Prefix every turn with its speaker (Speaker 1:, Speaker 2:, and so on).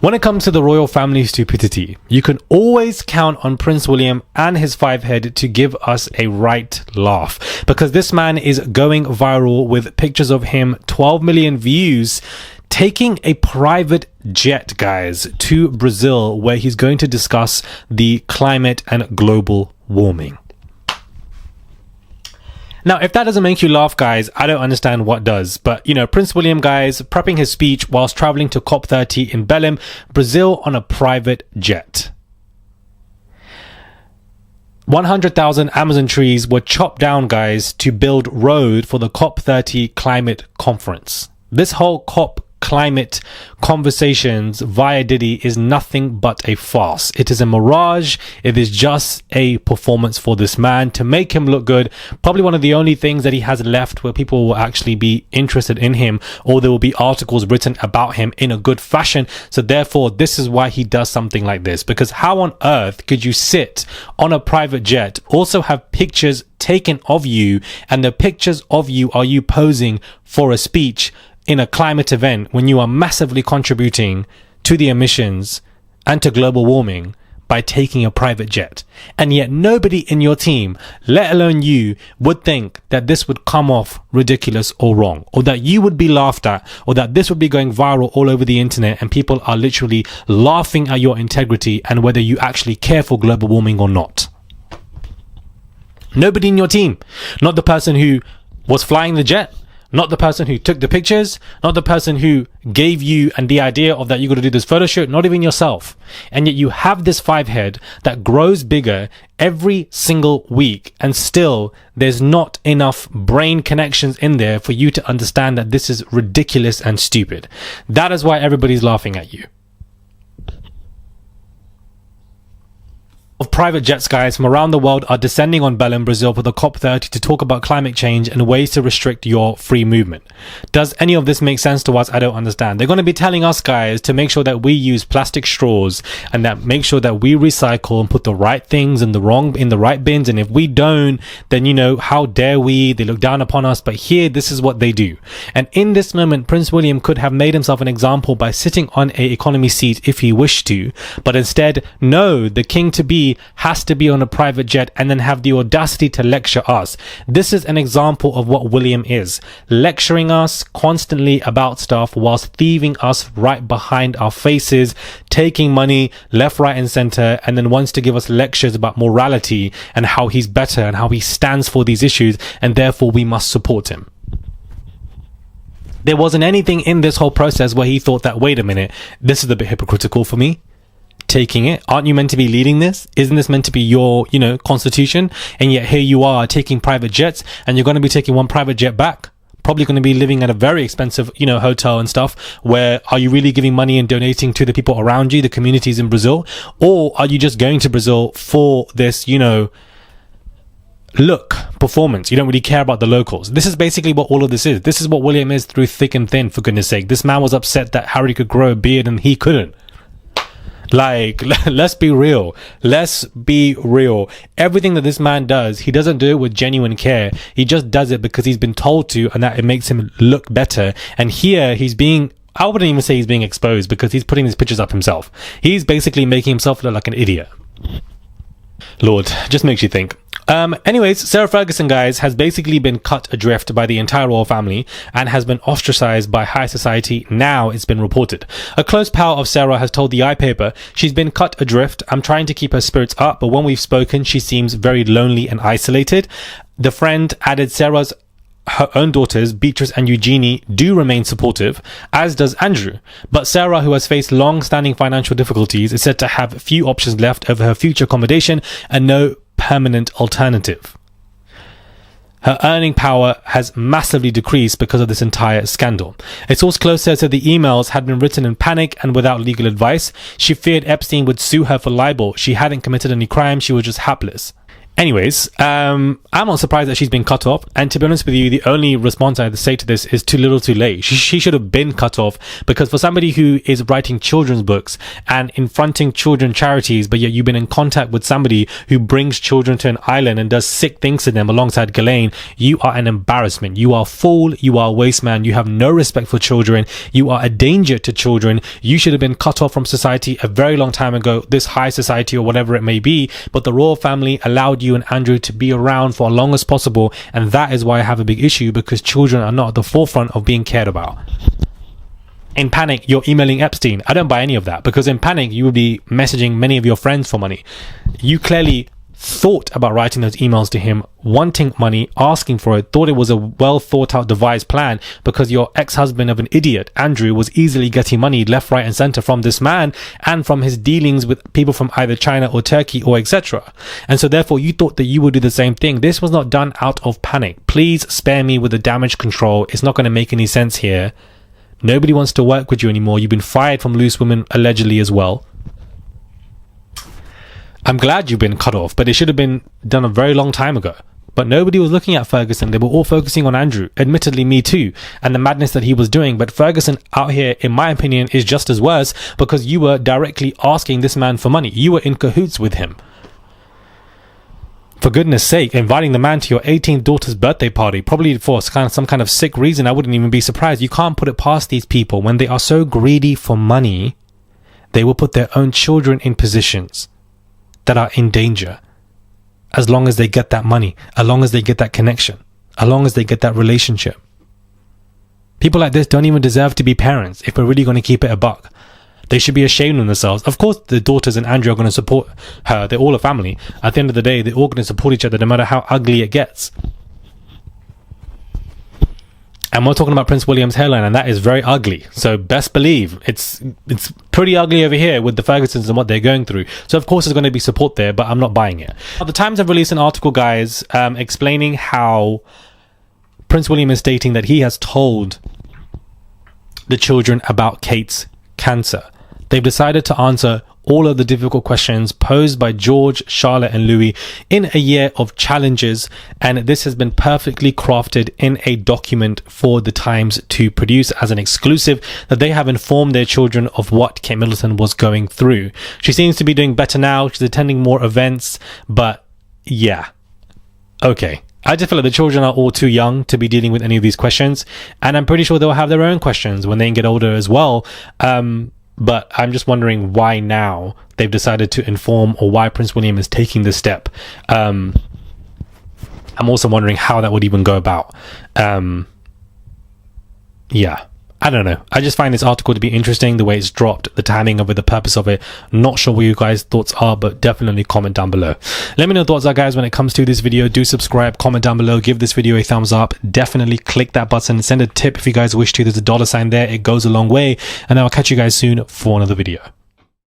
Speaker 1: When it comes to the royal family stupidity, you can always count on Prince William and his five head to give us a right laugh, because this man is going viral with pictures of him, 12 million views, taking a private jet, guys, to Brazil, where he's going to discuss the climate and global warming. Now, if that doesn't make you laugh, guys, I don't understand what does. But, Prince William, guys, prepping his speech whilst traveling to COP30 in Belém, Brazil, on a private jet. 100,000 Amazon trees were chopped down, guys, to build road for the COP30 climate conference. This whole COP climate conversations via Diddy is nothing but a farce. It is a mirage. It is just a performance for this man to make him look good. Probably one of the only things that he has left where people will actually be interested in him, or there will be articles written about him in a good fashion. So therefore, this is why he does something like this, because how on earth could you sit on a private jet, also have pictures taken of you, and the pictures of you are you posing for a speech in a climate event when you are massively contributing to the emissions and to global warming by taking a private jet? And yet nobody in your team, let alone you, would think that this would come off ridiculous or wrong, or that you would be laughed at, or that this would be going viral all over the internet and people are literally laughing at your integrity and whether you actually care for global warming or not. Nobody in your team, not the person who was flying the jet, not the person who took the pictures, not the person who gave you and the idea of that you got to do this photo shoot, not even yourself. And yet you have this five head that grows bigger every single week, and still there's not enough brain connections in there for you to understand that this is ridiculous and stupid. That is why everybody's laughing at you. Of private jets, guys, from around the world are descending on Belém, Brazil for the COP30 to talk about climate change and ways to restrict your free movement. Does any of this make sense to us? I don't understand. They're going to be telling us, guys, to make sure that we use plastic straws and that make sure that we recycle and put the right things in the right bins. And if we don't, then, how dare we? They look down upon us. But here, this is what they do. And in this moment, Prince William could have made himself an example by sitting on a economy seat if he wished to. But instead, no, the king to be has to be on a private jet and then have the audacity to lecture us. This is an example of what William is, lecturing us constantly about stuff whilst thieving us right behind our faces, taking money left, right and center, and then wants to give us lectures about morality and how he's better and how he stands for these issues and therefore we must support him. There wasn't anything in this whole process where he thought that, wait a minute, this is a bit hypocritical for me. Taking it, aren't you meant to be leading this? Isn't this meant to be your constitution? And yet here you are taking private jets, and you're going to be taking one private jet back, probably going to be living at a very expensive hotel and stuff. Where are you really giving money and donating to the people around you, the communities in Brazil? Or are you just going to Brazil for this performance? You don't really care about the locals. This is basically what all of this is. This is what William is through thick and thin, for goodness sake. This man was upset that Harry could grow a beard and he couldn't. Let's be real. Everything that this man does, he doesn't do it with genuine care. He just does it because he's been told to, and that it makes him look better. And here I wouldn't even say he's being exposed, because he's putting these pictures up himself. He's basically making himself look like an idiot. Lord, just makes you think. Anyways, Sarah Ferguson, guys, has basically been cut adrift by the entire royal family and has been ostracized by high society. Now it's been reported. A close pal of Sarah has told the iPaper she's been cut adrift. I'm trying to keep her spirits up, but when we've spoken, she seems very lonely and isolated. The friend added her own daughters, Beatrice and Eugenie, do remain supportive, as does Andrew. But Sarah, who has faced long-standing financial difficulties, is said to have few options left over her future accommodation and no permanent alternative. Her earning power has massively decreased because of this entire scandal. A source close says that the emails had been written in panic and without legal advice. She feared Epstein would sue her for libel. She hadn't committed any crime. She was just hapless. Anyways, I'm not surprised that she's been cut off. And to be honest with you, the only response I had to say to this is too little too late. She should have been cut off, because for somebody who is writing children's books and fronting children charities, but yet you've been in contact with somebody who brings children to an island and does sick things to them alongside Ghislaine, you are an embarrassment. You are a fool. You are a waste man. You have no respect for children. You are a danger to children. You should have been cut off from society a very long time ago, this high society or whatever it may be. But the royal family allowed you and Andrew to be around for as long as possible, and that is why I have a big issue, because children are not at the forefront of being cared about. In panic, you're emailing Epstein. I don't buy any of that, because in panic you will be messaging many of your friends for money. You clearly thought about writing those emails to him, wanting money, asking for it, thought it was a well thought out devised plan, because your ex-husband of an idiot, Andrew, was easily getting money left, right and center from this man and from his dealings with people from either China or Turkey or etc. And so therefore you thought that you would do the same thing. This was not done out of panic. Please spare me with the damage control. It's not going to make any sense here. Nobody wants to work with you anymore. You've been fired from Loose Women allegedly as well. I'm glad you've been cut off, but it should have been done a very long time ago. But nobody was looking at Ferguson. They were all focusing on Andrew. Admittedly, me too. And the madness that he was doing. But Ferguson out here, in my opinion, is just as worse, because you were directly asking this man for money. You were in cahoots with him. For goodness sake, inviting the man to your 18th daughter's birthday party, probably for some kind of sick reason, I wouldn't even be surprised. You can't put it past these people. When they are so greedy for money, they will put their own children in positions that are in danger, as long as they get that money, as long as they get that connection, as long as they get that relationship. People like this don't even deserve to be parents, if we're really going to keep it a buck. They should be ashamed of themselves. Of course, the daughters and Andrew are going to support her. They're all a family. At the end of the day, they're all going to support each other, no matter how ugly it gets. And we're talking about Prince William's hairline, and that is very ugly. So best believe it's pretty ugly over here with the Fergusons and what they're going through. So of course there's going to be support there, but I'm not buying it. The Times have released an article, guys, explaining how Prince William is stating that he has told the children about Kate's cancer. They've decided to answer all of the difficult questions posed by George, Charlotte and Louis in a year of challenges, and this has been perfectly crafted in a document for the Times to produce as an exclusive, that they have informed their children of what Kate Middleton was going through. She seems to be doing better now. She's attending more events, but yeah, okay. I just feel like the children are all too young to be dealing with any of these questions, and I'm pretty sure they'll have their own questions when they get older as well. But I'm just wondering why now they've decided to inform, or why Prince William is taking this step. I'm also wondering how that would even go about. Yeah, I don't know. I just find this article to be interesting, the way it's dropped, the timing of it, the purpose of it. Not sure what you guys' thoughts are, but definitely comment down below. Let me know your thoughts are, guys, when it comes to this video. Do subscribe, comment down below, give this video a thumbs up. Definitely click that button, send a tip if you guys wish to. There's a $ sign there. It goes a long way. And I'll catch you guys soon for another video.